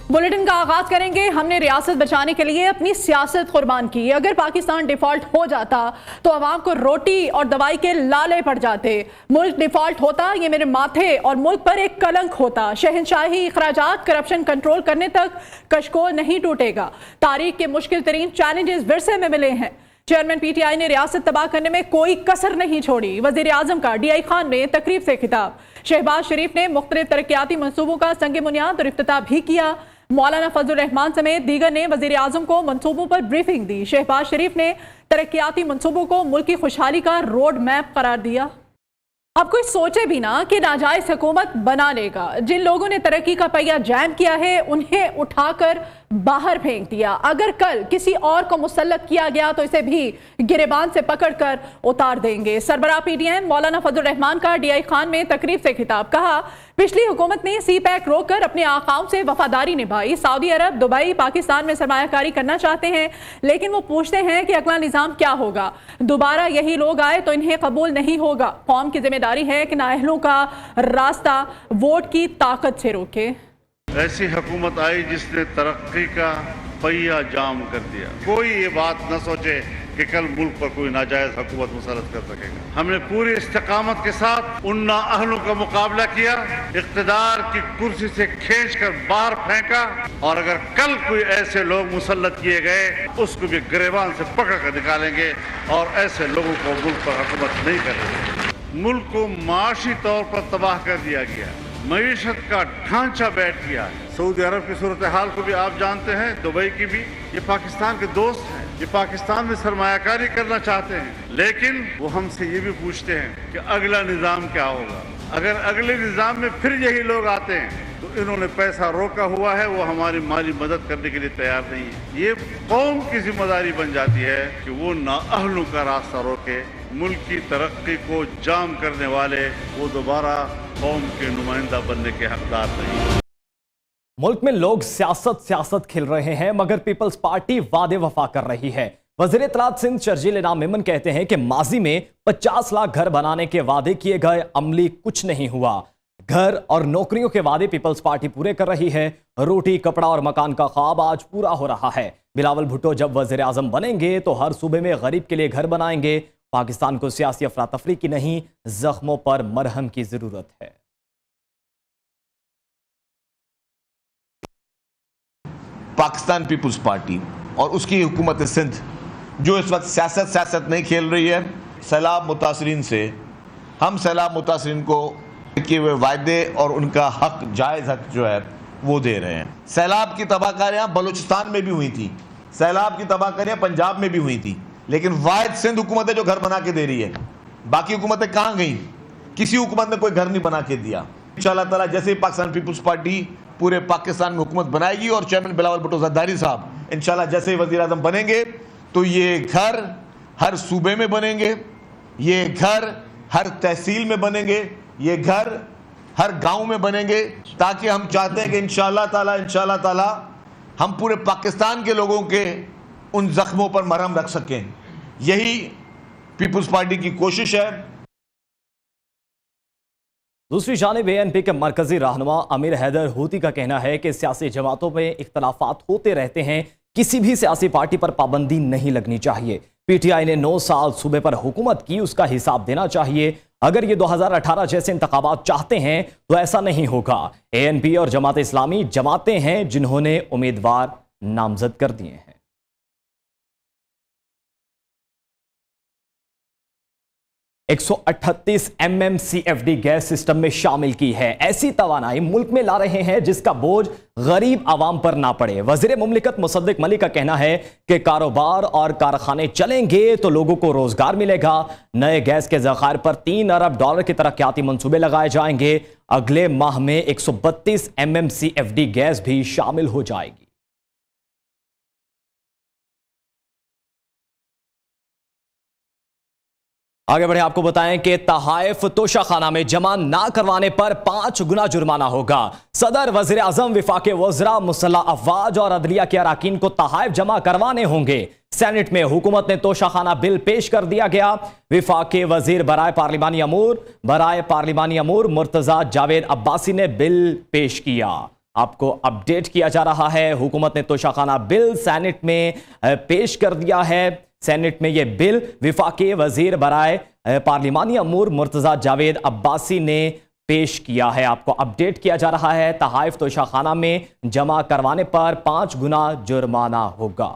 Bulletin का आगाज करेंगे। हमने रियासत बचाने के लिए अपनी सियासत कुर्बान की। अगर पाकिस्तान डिफॉल्ट हो जाता तो अवाम को रोटी और दवाई के लाले पड़ जाते। मुल्क डिफॉल्ट होता ये मेरे माथे और मुल्क पर एक कलंक होता। शहंशाही इखराजात करप्शन कंट्रोल करने तक कशकोल नहीं टूटेगा। तारीख के मुश्किल तरीन चैलेंजेस विरसे में मिले हैं। चेयरमैन पीटीआई ने रियासत तबाह करने में कोई कसर नहीं छोड़ी। वजीर आजम का डीआई खान में तकरीब से खिताब। शहबाज शरीफ ने मुख्तलिफ तरक्याती मंसूबों का संग बुनियाद और इफ्तिताह भी किया। मौलाना फजल रहमान समेत दीगर ने वजीर आजम को मंसूबों पर ब्रीफिंग दी। शहबाज शरीफ ने तरक्याती मंसूबों को मुल्क की खुशहाली का रोड मैप करार दिया। अब कोई सोचे भी ना कि नाजायज हुकूमत बना लेगा। जिन लोगों ने तरक्की का पहिया जैम किया है उन्हें उठाकर बाहर फेंक दिया। अगर कल किसी और को मुसल्लत किया गया तो इसे भी गिरेबान से पकड़कर उतार देंगे। सरबराह पीडीएम मौलाना फजल रहमान का डीआई खान में तकरीब से खिताब। कहा, पिछली हुकूमत ने सी पैक रोककर अपने आकाओं से वफादारी निभाई। सऊदी अरब, दुबई, पाकिस्तान में सरमायाकारी करना चाहते हैं, लेकिन वो पूछते हैं कि अगला निजाम क्या होगा। दोबारा यही लोग आए तो इन्हें कबूल नहीं होगा। कौम की जिम्मेदारी है कि नाअहलों का रास्ता वोट की ताकत से रोके। ऐसी हुकूमत आई जिसने तरक्की का पहिया जाम कर दिया। कोई ये बात न सोचे कि कल मुल्क पर कोई नाजायज हुकूमत मुसल्लत कर सकेगा। हमने पूरी इस्तिकामत के साथ उन नाअहलों का मुकाबला किया, इख्तिदार की कुर्सी से खींचकर बाहर फेंका, और अगर कल कोई ऐसे लोग मुसल्लत किए गए उसको भी गिरेबान से पकड़ कर निकालेंगे और ऐसे लोगों को मुल्क पर हुकूमत नहीं करेंगे। मुल्क को माशी तौर पर तबाह कर दिया गया, मईशत का ढांचा बैठ गया है। सऊदी अरब की सूरत हाल को भी आप जानते हैं, दुबई की भी। ये पाकिस्तान के दोस्त हैं, ये पाकिस्तान में सरमायाकारी करना चाहते हैं, लेकिन वो हमसे ये भी पूछते हैं कि अगला निज़ाम क्या होगा। अगर अगले निज़ाम में फिर यही लोग आते हैं तो इन्होंने पैसा रोका हुआ है, वो हमारी माली मदद करने के लिए तैयार नहीं है। ये कौम की जिम्मेदारी बन जाती है कि वो नाअहलों का रास्ता रोके। मुल्क की तरक्की को जाम करने वाले वो दोबारा कौम के नुमाइंदा बनने के हकदार नहीं। मुल्क में लोग सियासत खेल रहे हैं, मगर पीपल्स पार्टी वादे वफा कर रही है। वज़ीर इत्तलात सिंध शर्जील इनाम मेमन कहते हैं कि माजी में 50 लाख घर बनाने के वादे किए गए, अमली कुछ नहीं हुआ। घर और नौकरियों के वादे पीपल्स पार्टी पूरे कर रही है। रोटी, कपड़ा और मकान का ख्वाब आज पूरा हो रहा है। बिलावल भुट्टो जब वज़ीर आज़म बनेंगे तो हर सूबे में गरीब के लिए घर बनाएंगे। पाकिस्तान को सियासी अफरा तफरी की नहीं, जख्मों पर मरहम की जरूरत है। पाकिस्तान पीपुल्स पार्टी और उसकी हुकूमत सिंध जो इस वक्त सियासत नहीं खेल रही है, सैलाब मुतासरीन से हम सैलाब मुतासरीन को किए हुए वायदे और उनका हक, जायज़ हक जो है वो दे रहे हैं। सैलाब की तबाहकारियाँ बलूचिस्तान में भी हुई थी, सैलाब की तबाहकारियाँ पंजाब में भी हुई थी, लेकिन वाहिद सिंध हुकूमत है जो घर बना के दे रही है। बाकी हुकूमतें कहाँ गई? किसी हुकूमत ने कोई घर नहीं बना के दिया। इंशाअल्लाह ताला जैसे ही पाकिस्तान पीपुल्स पार्टी पूरे पाकिस्तान में हुकूमत बनाएगी और चेयरमैन बिलावल भुट्टो ज़रदारी साहब इंशाअल्लाह जैसे ही वज़ीर आज़म बनेंगे तो ये घर हर सूबे में बनेंगे, ये घर हर तहसील में बनेंगे, ये घर हर गांव में बनेंगे, ताकि हम चाहते हैं कि इंशाअल्लाह ताला हम पूरे पाकिस्तान के लोगों के उन जख्मों पर मरहम रख सकें। यही पीपुल्स पार्टी की कोशिश है। दूसरी जानिब एएनपी के मरकजी रहनुमा अमीर हैदर हूती का कहना है कि सियासी जमातों में इख्तलाफात होते रहते हैं, किसी भी सियासी पार्टी पर पाबंदी नहीं लगनी चाहिए। पीटीआई ने 9 साल सूबे पर हुकूमत की, उसका हिसाब देना चाहिए। अगर ये 2018 जैसे इंतखाबात चाहते हैं तो ऐसा नहीं होगा। एएनपी और जमात इस्लामी जमातें हैं जिन्होंने उम्मीदवार नामजद कर दिए हैं। 138 MMCFD गैस सिस्टम में शामिल की है। ऐसी तवानाई मुल्क में ला रहे हैं जिसका बोझ गरीब आवाम पर ना पड़े। वज़ीर मुमलिकत मुसद्दिक मलिक का कहना है कि कारोबार और कारखाने चलेंगे तो लोगों को रोजगार मिलेगा। नए गैस के ज़खायर पर $3 अरब के तरक्याती मंसूबे लगाए जाएंगे। अगले माह में 132 MMCFD गैस भी शामिल हो जाएगी। आगे बढ़े, आपको बताएं कि तहाइफ तोशाखाना में जमा ना करवाने पर 5 गुना जुर्माना होगा। सदर, वज़ीर आज़म, विफाक़े वज़रा, मुसल्लह अफ़वाज और अदलिया के अराकीन को तहाइफ जमा करवाने होंगे। सेनेट में हुकूमत ने तोशाखाना बिल पेश कर दिया गया। विफाक़ी वज़ीर बराए पार्लिमानी अमूर मुर्तज़ा जावेद अब्बासी ने बिल पेश किया। आपको अपडेट किया जा रहा है। हुकूमत ने तोशाखाना बिल सेनेट में पेश कर दिया है। सेनेट में यह बिल विफाकी वजीर बराए पार्लिमानी अमूर मुर्तजा जावेद अब्बासी ने पेश किया है। आपको अपडेट किया जा रहा है। तहाइफ तोशाखाना में जमा करवाने पर 5 गुना जुर्माना होगा।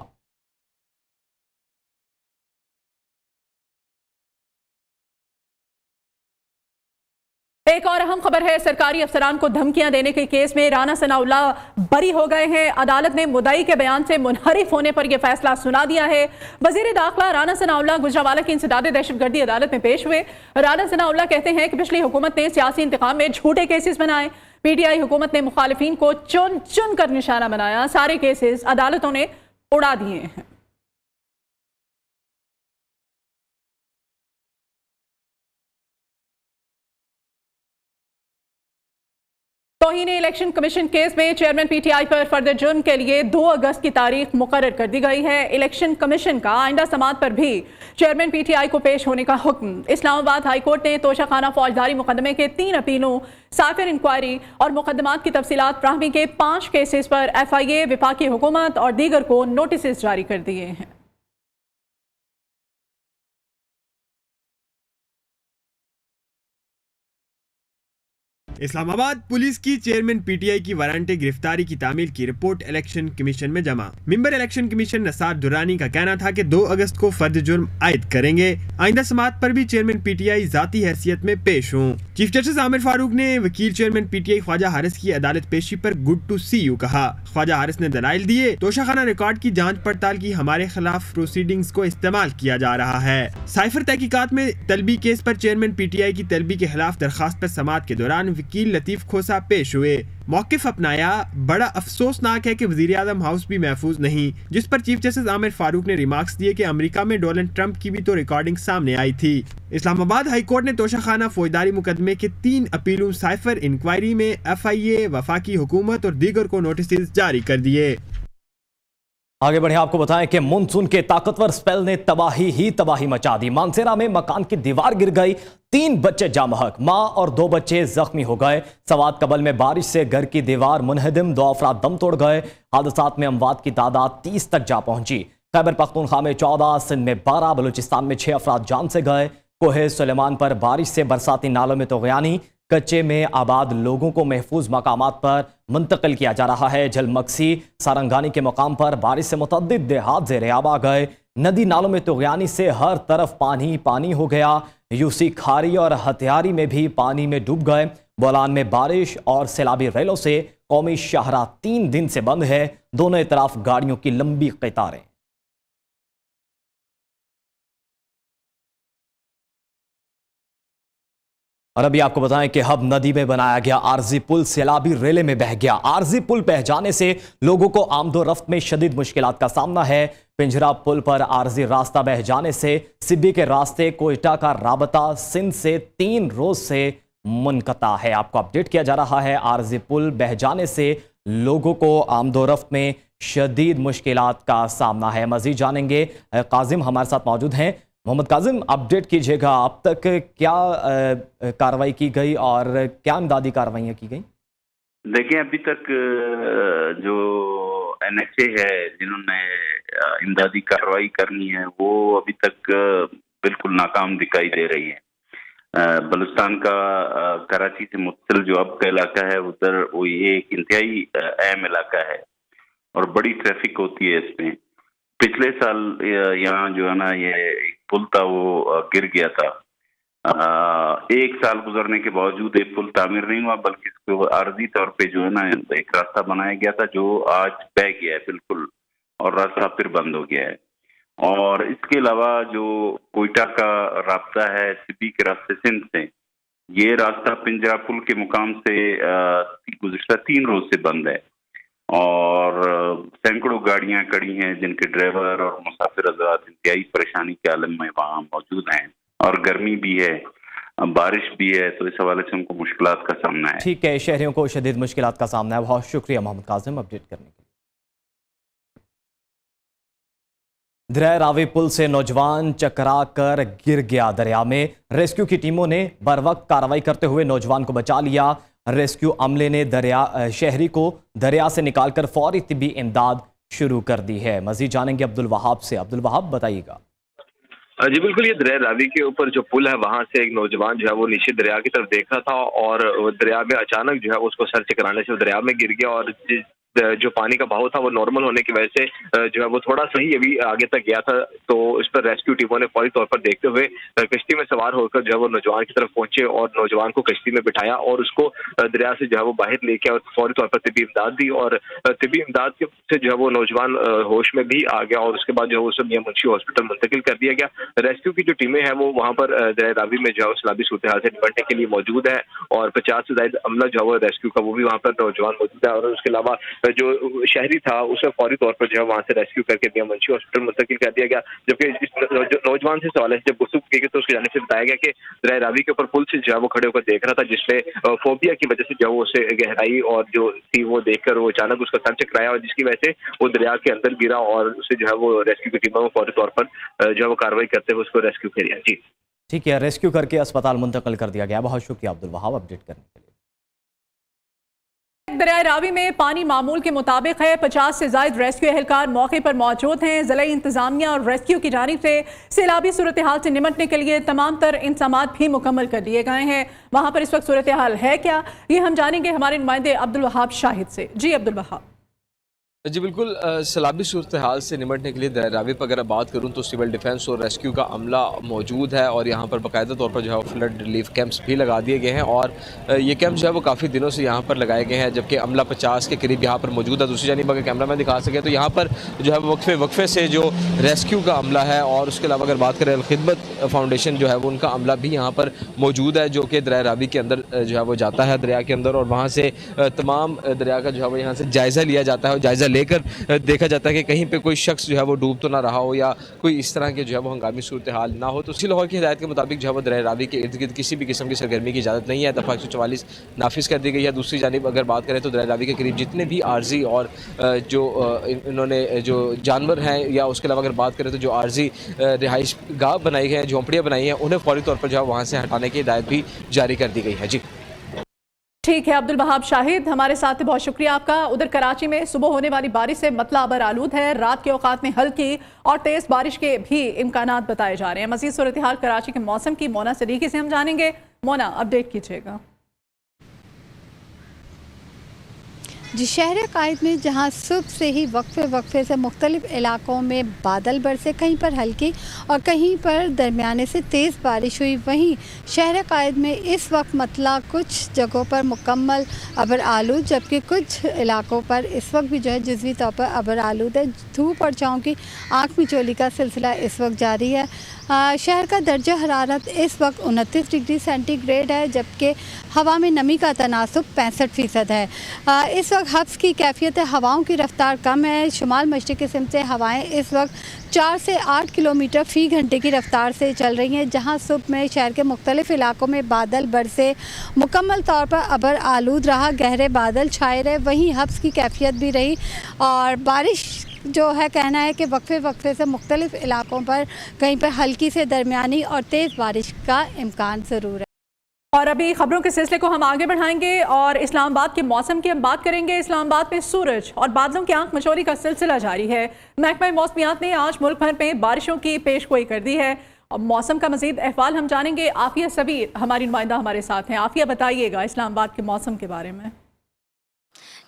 एक और अहम खबर है, सरकारी अफसरान को धमकियां देने के केस में राना सनाउल्लाह बरी हो गए हैं। अदालत ने मुद्दई के बयान से मुनहरिफ होने पर यह फैसला सुना दिया है। वजीर दाखिला राना सनाउल्लाह गुजरांवाला की इंसदाद दहशतगर्दी अदालत में पेश हुए। राना सनाउल्लाह कहते हैं कि पिछली हुकूमत ने सियासी इंतकाम में झूठे केसेस बनाए। पीटीआई हुकूमत ने मुखालिफिन को चुन चुन कर निशाना बनाया। सारे केसेस अदालतों ने उड़ा दिए हैं। तौहीन इलेक्शन कमीशन केस में चेयरमैन पीटीआई पर फर्दर जुर्म के लिए 2 अगस्त की तारीख मुकर्रर कर दी गई है। इलेक्शन कमीशन का आइंदा समात पर भी चेयरमैन पीटीआई को पेश होने का हुक्म। इस्लामाबाद हाई कोर्ट ने तोशाखाना फौजदारी मुकदमे के 3 अपीलों, साफिर इंक्वायरी और मुकदमात की तफसीलात फ्राहमी के 5 केसेस पर FIA, विफाकी हुकूमत और दीगर को नोटिस जारी कर दिए हैं। इस्लामाबाद पुलिस की चेयरमैन पीटीआई की वारंटी गिरफ्तारी की तामील की रिपोर्ट इलेक्शन कमीशन में जमा। मेंबर इलेक्शन कमीशन नसार दुरानी का कहना था कि 2 अगस्त को फर्द जुर्म आयद करेंगे। आइंदा समात पर भी चेयरमैन पीटीआई जाती हैसियत में पेश हों। चीफ जस्टिस आमिर फारूक ने वकील चेयरमैन पीटीआई ख्वाजा हारिस की अदालत पेशी पर गुड टू सी यू कहा। ख्वाजा हारिस ने दलाइल दिए, तोशाखाना रिकॉर्ड की जांच पड़ताल की हमारे खिलाफ प्रोसीडिंग्स को इस्तेमाल किया जा रहा है। साइफर तहकीकात में तलबी केस पर चेयरमैन पीटीआई की तलबी के खिलाफ दरखास्त पर समात के दौरान वकील लतीफ खोसा पेश हुए। मौकिफ अपनाया, बड़ा अफसोसनाक है कि वजीर आजम हाउस भी महफूज नहीं, जिस पर चीफ जस्टिस आमिर फारूक ने रिमार्क्स दिए कि अमेरिका में डोनाल्ड ट्रंप की भी तो रिकॉर्डिंग सामने आई थी। इस्लामाबाद हाई कोर्ट ने तोशाखाना फौजदारी मुकदमे के 3 अपीलों, साइफर इंक्वायरी में FIA, वफाकी हुकूमत और दीगर को नोटिस जारी कर दिए। आगे बढ़े, आपको बताएं कि मानसून के ताकतवर स्पेल ने तबाही ही तबाही मचा दी। मानसेरा में मकान की दीवार गिर गई, 3 बच्चे जामहक, मां और 2 बच्चे जख्मी हो गए। सवात कबल में बारिश से घर की दीवार मुनहदिम, 2 अफराद दम तोड़ गए। हादसात में अमवात की तादाद 30 तक जा पहुंची। खैबर पख्तूनख्वा में 14, सिंध में 12, बलूचिस्तान में 6 अफराद जान से गए। कोहे सुलेमान पर बारिश से बरसाती नालों में तग़यानी, कच्चे में आबाद लोगों को महफूज मकामात पर मुंतकिल किया जा रहा है। झलमक्सी सारंगानी के मकाम पर बारिश से मुतअद्दिद देहात ज़ेर आब आ गए। नदी नालों में तग़यानी से हर तरफ पानी पानी हो गया। यूसी खारी और हथियारी में भी पानी में डूब गए। बोलान में बारिश और सैलाबी रेलों से कौमी शाहरा 3 दिन से बंद है। दोनों तरफ गाड़ियों की लंबी कतारें। और अभी आपको बताएं कि हब नदी में बनाया गया आरजी पुल सैलाबी रेले में बह गया। आरजी पुल बह जाने से लोगों को आमदोरफ्त में शदीद मुश्किलात का सामना है। पिंजरा पुल पर आरजी रास्ता बह जाने से सिब्बी के रास्ते कोयटा का राबता सिंध से 3 रोज से मुनक़ता है। आपको अपडेट किया जा रहा है, आरजी पुल बह जाने से लोगों को आमदोरफ्त में शदीद मुश्किलात का सामना है। मजीद जानेंगे, काजिम हमारे साथ मौजूद हैं। मोहम्मद काजिम, अपडेट कीजिएगा, अब तक क्या कार्रवाई की गई और क्या इमदादी कार्रवाइयाँ की गई? देखिए, अभी तक जो NHA है जिन्होंने इमदादी कार्रवाई करनी है वो अभी तक बिल्कुल नाकाम दिखाई दे रही है। बलूचिस्तान का कराची से मुत्तसिल जो अब का इलाका है उधर वो ये एक इंतहाई अहम इलाका है और बड़ी ट्रैफिक होती है इसमें। पिछले साल यहाँ जो है ना ये एक पुल था वो गिर गया था। 1 साल गुजरने के बावजूद एक पुल तामीर नहीं हुआ, बल्कि इसको आर्जी तौर पे जो है ना एक रास्ता बनाया गया था जो आज बह गया है बिल्कुल, और रास्ता फिर बंद हो गया है। और इसके अलावा जो कोयटा का रास्ता है सिब्बी के रास्ते सिंध से, ये रास्ता पिंजरा पुल के मुकाम से गुज़श्ता 3 रोज से बंद है और सैकड़ों गाड़ियां खड़ी हैं जिनके ड्राइवर और मुसाफिर हज़रात इंतहाई परेशानी के आलम में वहाँ मौजूद हैं। और गर्मी भी है, बारिश भी है, तो इस हवाले से उनको मुश्किलात का सामना है। ठीक है, शहरियों को शदीद मुश्किलात का सामना है। बहुत शुक्रिया मोहम्मद काजिम अपडेट करने के लिए। दरिया रावी पुल से नौजवान चकरा कर गिर गया दरिया में। रेस्क्यू की टीमों ने बर वक्त कार्रवाई करते हुए नौजवान को बचा लिया। रेस्क्यू अमले ने शहरी को दरिया से निकालकर फौरी तिब्बी इमदाद शुरू कर दी है। मजीद जानेंगे अब्दुल वहाब से। अब्दुल वहाब, बताइएगा। जी बिल्कुल, ये दरिया रावी के ऊपर जो पुल है वहां से एक नौजवान जो है वो नीचे दरिया की तरफ देख रहा था और दरिया में अचानक जो है उसको सर चकराने से दरिया में गिर गया और जो पानी का बहाव था वो नॉर्मल होने की वजह से जो है वो थोड़ा सा ही अभी आगे तक गया था। तो इस पर रेस्क्यू टीमों ने फौरी तौर पर देखते हुए कश्ती में सवार होकर जो है वो नौजवान की तरफ पहुंचे और नौजवान को कश्ती में बिठाया और उसको दरिया से जो है वो बाहर लेके और फौरी तौर पर तिब्बी इमदाद दी और तिब्बी इमदाद से जो है वो नौजवान होश में भी आ गया और उसके बाद जो है उसे मियां मुंशी हॉस्पिटल मुंतकिल कर दिया गया। रेस्क्यू की जो टीमें हैं वो वहाँ पर दरिया रावी में जो है सैलाबी सूरत हाल से निपटने के लिए मौजूद है और 50 से ज्यादा अमला जो है वो रेस्क्यू का वो भी वहाँ पर नौजवान मौजूद है और उसके अलावा जो शहरी था उसे फौरी तौर पर जो है वहां से रेस्क्यू करके मियां मुंशी हॉस्पिटल मुंतकिल कर दिया गया। जबकि इस नौजवान से सवाल है, जब गुफ्तगू की गई तो उसकी जानिब से बताया गया कि दरिया रावी के ऊपर पुल से जो है वो खड़े होकर देख रहा था, जिसमें फोबिया की वजह से जो है उसे गहराई और जो थी वो देखकर वो अचानक उसका सर चकराया और जिसकी वजह से वो दरिया के अंदर गिरा और उसे जो है वो रेस्क्यू की टीमों को फौरी तौर पर जो है वो कार्रवाई करते हुए उसको रेस्क्यू किया। जी ठीक है, रेस्क्यू करके अस्पताल मुंतकिल कर दिया गया। बहुत शुक्रिया अब्दुल वहाब अपडेट करने के लिए। दरिया रावी में पानी मामूल के मुताबिक है। 50 से ज्यादा रेस्क्यू एहलकार मौके पर मौजूद हैं। जिला इंतजामिया और रेस्क्यू की जानिब से सैलाबी सूरत हाल से निपटने के लिए तमाम तर इंतजाम भी मुकम्मल कर दिए गए हैं। वहां पर इस वक्त सूरत हाल है क्या, ये हम जानेंगे हमारे नुमाइंदे अब्दुल वहाब शाहिद से। जी अब्दुल वहाब। जी बिल्कुल, सैलाबी सूरत हाल से निपटने के लिए दरिया रावी पर अगर बात करूं तो सिविल डिफेंस और रेस्क्यू का अमला मौजूद है और यहां पर बाकायदा तौर पर जो है फ्लड रिलीफ कैंप्स भी लगा दिए गए हैं और ये कैंप जो है वो काफ़ी दिनों से यहां पर लगाए गए हैं, जबकि अमला 50 के करीब यहां पर मौजूद है। दूसरी जानिब अगर कैमरा मैन दिखा सके तो यहाँ पर जो है वक्फे से जो रेस्क्यू का अमला है और उसके अलावा अगर बात करें खिदमत फाउंडेशन जो है वो उनका अमला भी यहाँ पर मौजूद है, जो कि दरिया रावी के अंदर जो है वो जाता है दरिया के अंदर और वहाँ से तमाम दरिया का जो है वो यहाँ से जायज़ा लिया जाता है और जायज़ा लेकर देखा जाता है कि कहीं पे कोई शख्स जो है वो डूब तो ना रहा हो या कोई इस तरह के जो है वो हंगामी सूरत हाल ना हो। तो उसी लाहौर की हिदायत के मुताबिक जो है वो दरिया रावी के इर्द गिर्द किसी भी किस्म की सरगर्मी की इजाज़त नहीं है। दफ़ा 144 नाफिज कर दी गई है। दूसरी जानिब अगर बात करें तो दरिया रावी के करीब जितने भी आर्जी और जो इन्होंने जो जानवर हैं या उसके अलावा अगर बात करें तो जो आर्जी रिहाइश गाह बनाई गए हैं, झोंपड़ियाँ बनाई हैं, उन्हें फौरी तौर पर जो है वहाँ से हटाने की हिदायत भी जारी कर दी गई है। जी ठीक है, अब्दुल वहाब शाहिद हमारे साथ है, बहुत शुक्रिया आपका। उधर कराची में सुबह होने वाली बारिश से मतला अबर आलूद है। रात के औकात में हल्की और तेज बारिश के भी इम्कानात बताए जा रहे हैं। मज़ीद सूरत हाल कराची के मौसम की मोना सदीकी से हम जानेंगे। मोना, अपडेट कीजिएगा। जी, शहर कायद में जहां सुबह से ही वक्फे से मुख्तलिफ इलाकों में बादल बरसे, कहीं पर हल्की और कहीं पर दरमियाने से तेज़ बारिश हुई, वहीं शहर कायद में इस वक्त मतला कुछ जगहों पर मुकम्मल अबर आलूद, जबकि कुछ इलाकों पर इस वक्त भी जो है जुज़वी तौर पर अबर आलूद है। धूप और छाँव की आँख मिचौली का सिलसिला इस वक्त जारी है। शहर का दर्जा हरारत इस वक्त 29 डिग्री सेंटीग्रेड है, जबकि हवा में नमी का तनासुब 65% है। इस वक्त हब्स की कैफियत है, हवाओं की रफ्तार कम है। शुमाल मशरिक़ी सिमत से हवाएं इस वक्त 4 से 8 किलोमीटर फ़ी घंटे की रफ्तार से चल रही हैं। जहां सुबह में शहर के मुख्तलिफ इलाकों में बादल बरसे, मुकम्मल तौर पर अबर आलूद रहा, गहरे बादल छाए रहे, वहीं हब्स की कैफियत भी रही और बारिश जो है कहना है कि वक्फे से मुख्तलिफ इलाकों पर कहीं पर हल्की से दरमियानी और तेज़ बारिश का इम्कान ज़रूर है। और अभी खबरों के सिलसिले को हम आगे बढ़ाएंगे और इस्लामाबाद के मौसम की हम बात करेंगे। इस्लामाबाद में सूरज और बादलों की आंख मचोली का सिलसिला जारी है। महकमा मौसमियात ने आज मुल्क भर में बारिशों की पेशगोई कर दी है और मौसम का मजीद अहवाल हम जानेंगे। आफिया सबीर हमारी नुमाइंदा हमारे साथ हैं। आफिया, बताइएगा इस्लामाबाद के मौसम के बारे में।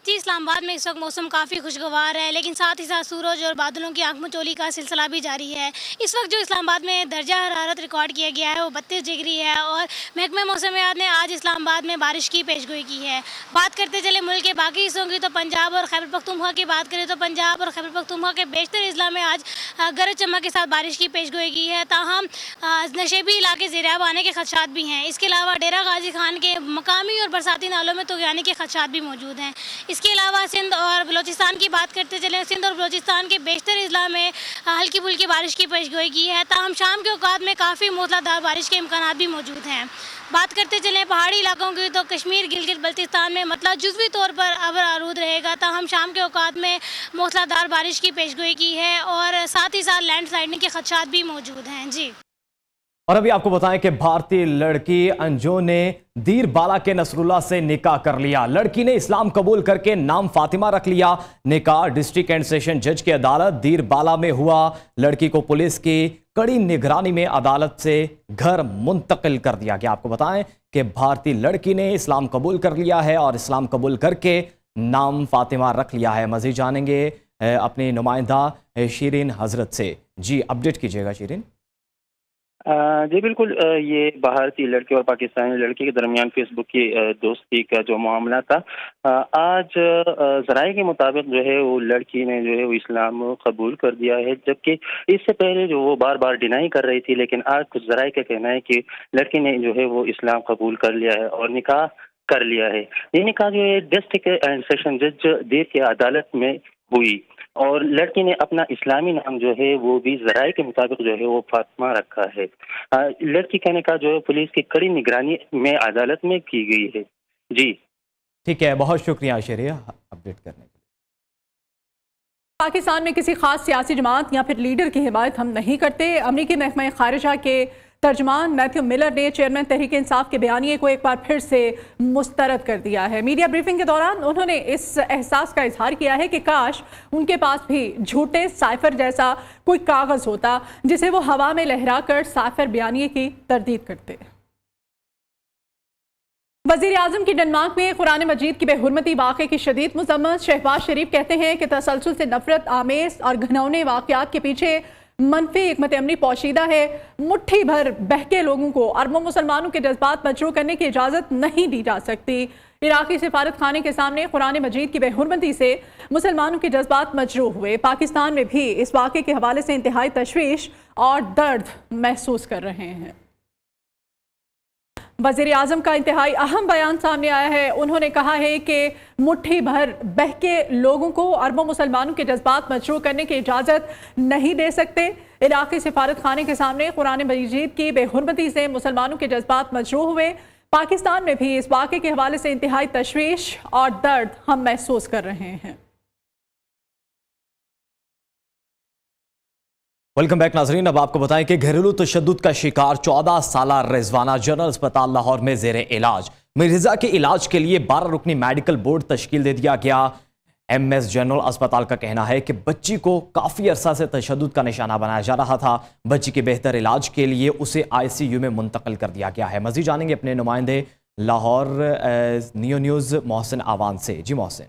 जी, इस्लामाबाद में इस वक्त मौसम काफ़ी खुशगवार है, लेकिन साथ ही साथ सूरज और बादलों की आंख मचोली का सिलसिला भी जारी है। इस वक्त जो इस्लामाबाद में दर्जा हरारत रिकॉर्ड किया गया है वो 32 डिग्री है और महकमा मौसमियात ने आज इस्लामाबाद में बारिश की पेशगोई की है। बात करते चले मुल्क के बाकी हिस्सों की, तो पंजाब और खैबर पख्तूनख्वा की बात करें तो पंजाब और खैबर पख्तूनख्वा के बेशतर अजला में आज गरज चमक के साथ बारिश की पेशगोई की है। ताहम नशेबी इलाके ज़ेरियाब आने के खदशात भी हैं। इसके अलावा डेरा गाजी खान के मकामी और बरसाती नालों में तुग़यानी के खदशात भी मौजूद हैं। इसके अलावा सिंध और बलोचिस्तान की बात करते चले, सिंध और बलोचिस्तान के बेशतर अजला में हल्की फुल्की बारिश की पेशगोई की है। ताहम शाम के औकात में काफ़ी मूसलाधार बारिश के इम्कानात भी मौजूद हैं। बात करते चलें पहाड़ी इलाकों की, तो कश्मीर, गिलगित बल्तिस्तान में मतलब जुज़वी तौर पर अबर आलूद रहेगा। ताहम शाम के औकात में मूसलाधार बारिश की पेशगोई की है और साथ ही साथ लैंडस्लाइडिंग के खदशात भी मौजूद हैं। जी। और अभी आपको बताएं कि भारतीय लड़की अंजू ने दीर बाला के नसरुल्ला से निकाह कर लिया। लड़की ने इस्लाम कबूल करके नाम फातिमा रख लिया। निकाह डिस्ट्रिक्ट एंड सेशन जज की अदालत दीर बाला में हुआ। लड़की को पुलिस की कड़ी निगरानी में अदालत से घर मुंतकिल कर दिया गया। आपको बताएं कि भारतीय लड़की ने इस्लाम कबूल कर लिया है और इस्लाम कबूल करके नाम फातिमा रख लिया है। मजीद जानेंगे अपनी नुमाइंदा शीरीन हजरत से। जी अपडेट कीजिएगा शीरीन। जी बिल्कुल, ये भारतीय लड़के और पाकिस्तानी लड़के के दरमियान फेसबुक की दोस्ती का जो मामला था, आज जराये के मुताबिक जो है वो लड़की ने जो है वो इस्लाम कबूल कर दिया है, जबकि इससे पहले जो वो बार बार डिनाई कर रही थी, लेकिन आज कुछ जराये का कहना है कि लड़की ने जो है वो इस्लाम कबूल कर लिया है और निकाह कर लिया है। ये निकाह जो है डिस्ट्रिक्ट एंड सेशन जज दीर की अदालत में हुई और लड़की ने अपना इस्लामी नाम जो है वो भी जराये के मुताबिक जो है वो फातिमा रखा है। लड़की कहने का जो है पुलिस की कड़ी निगरानी में अदालत में की गई है। जी ठीक है, बहुत शुक्रिया शेरिया अपडेट करने के लिए। पाकिस्तान में किसी खास सियासी जमात या फिर लीडर की हिमायत हम नहीं करते। अमरीकी महकमा खारिजा के तर्जमान मैथ्यू मिलर ने चेयरमैन तहरीक इंसाफ के बयानिए को एक बार फिर से मुस्तरद कर दिया है। मीडिया ब्रीफिंग के दौरान उन्होंने इस एहसास का इजहार किया है कि काश उनके पास भी झूठे साइफर जैसा कोई कागज होता जिसे वो हवा में लहराकर साइफर बयानिए की तरदीद करते। वज़ीर आज़म की डेनमार्क में कुरान मजीद की बेहुरमती वाक़े की शदीद मज़म्मत। शहबाज शरीफ कहते हैं कि तसलसल से नफरत आमेज और घिनौने वाक़यात के पीछे मनफी हिकमत अमली पोशीदा है। मुट्ठी भर बहके लोगों को अरबों मुसलमानों के जज्बात मजरूह करने की इजाज़त नहीं दी जा सकती। इराक़ी सिफारत खाने के सामने कुरान मजीद की बेहुरमती से मुसलमानों के जज्बात मजरूह हुए। पाकिस्तान में भी इस वाक़े के हवाले से इंतहाई तशवीश और दर्द महसूस कर रहे हैं। वज़ीर आज़म का इंतहाई अहम बयान सामने आया है। उन्होंने कहा है कि मुट्ठी भर बहके लोगों को अरबों मुसलमानों के जज्बात मजरूह करने की इजाज़त नहीं दे सकते। इराक़ी सिफारत खाने के सामने कुरान मजीद की बेहुरमती से मुसलमानों के जज्बात मजरूह हुए। पाकिस्तान में भी इस वाक़े के हवाले से इंतहाई तशवीश और दर्द हम महसूस कर रहे हैं। वेलकम बैक नाजरीन। अब आपको बताएं कि घरेलू तशद्दुद का शिकार 14 साला रिजवाना जनरल अस्पताल लाहौर में जेर इलाज। मिर्जा के इलाज के लिए 12 रुकनी मेडिकल बोर्ड तश्कील दे दिया गया। MS जनरल अस्पताल का कहना है कि बच्ची को काफ़ी अरसा से तशद्दुद का निशाना बनाया जा रहा था। बच्ची के बेहतर इलाज के लिए उसे ICU में मुंतकिल कर दिया गया है। मज़ीद जानेंगे अपने नुमाइंदे लाहौर नियो न्यूज़ मोहसिन आवान से। जी मोहसिन।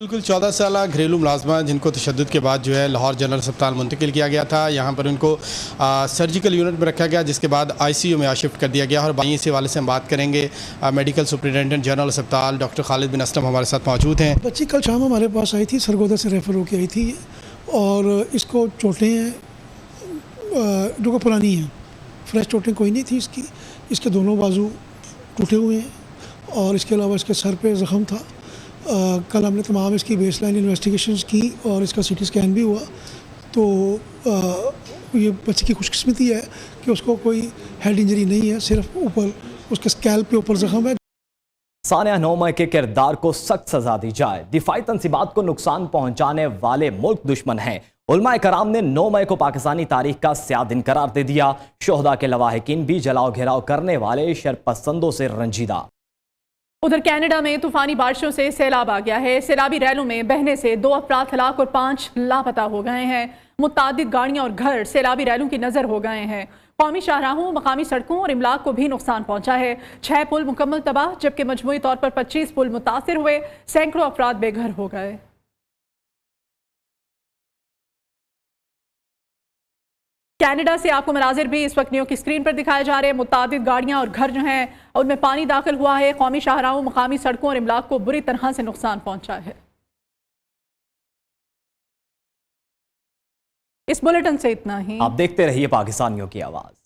बिल्कुल 14 साल घरेलू मुलाजमा जिनको तशद्दुद के बाद जो है लाहौर जनरल अस्पताल मुंतकिल किया गया था। यहाँ पर उनको सर्जिकल यूनिट में रखा गया, जिसके बाद ICU में शिफ्ट कर दिया गया। और इसी वाले से हम बात करेंगे। मेडिकल सुपरिटेंडेंट जनरल अस्पताल डॉक्टर खालिद बिन असलम हमारे साथ मौजूद हैं। बच्ची कल शाम हमारे पास आई थी, सरगोदा से रेफर होकर आई थी और इसको चोटें हैं जो को पुरानी हैं, फ्रेश चोटें कोई नहीं थी इसकी। इसके दोनों बाजू टूटे हुए हैं और इसके अलावा इसके सर पे ज़ख़म था। कल हमने तमाम इसकी बेसलाइन इन्वेस्टिगेशंस की और इसका CT स्कैन भी हुआ। तो ये बच्चे की खुशकिस्मती है कि उसको कोई हेड इंजरी नहीं है, सिर्फ ऊपर उसके स्कैल्प पे ऊपर ज़ख़म है। सानिया 9 मई के किरदार को सख्त सजा दी जाए। दिफाई तंसीबात को नुकसान पहुंचाने वाले मुल्क दुश्मन हैं। उलमाए कराम ने 9 मई को पाकिस्तानी तारीख का स्याह दिन करार दे दिया। शोहदा के लवाहिकीन भी जलाओ घेराव करने वाले शरपसंदों से रंजीदा। उधर कनाडा में तूफानी बारिशों से सैलाब आ गया है। सैलाबी रैलों में बहने से 2 अफराद हलाक और 5 लापता हो गए हैं। मुतादिद गाड़ियां और घर सैलाबी रैलों की नजर हो गए हैं। कौमी शाहराहों, मकामी सड़कों और इमलाक को भी नुकसान पहुंचा है। 6 पुल मुकम्मल तबाह, जबकि मजमूई तौर पर 25 पुल मुतासिर हुए। सैकड़ों अफराद बेघर हो गए। कनाडा से आपको मनाजिर भी इस वक्त न्यू की स्क्रीन पर दिखाए जा रहे हैं। मुतादिद गाड़ियां और घर जो हैं उनमें पानी दाखिल हुआ है। कौमी शाहराहों, मकामी सड़कों और इमलाक को बुरी तरह से नुकसान पहुंचा है। इस बुलेटिन से इतना ही। आप देखते रहिए पाकिस्तानियों की आवाज।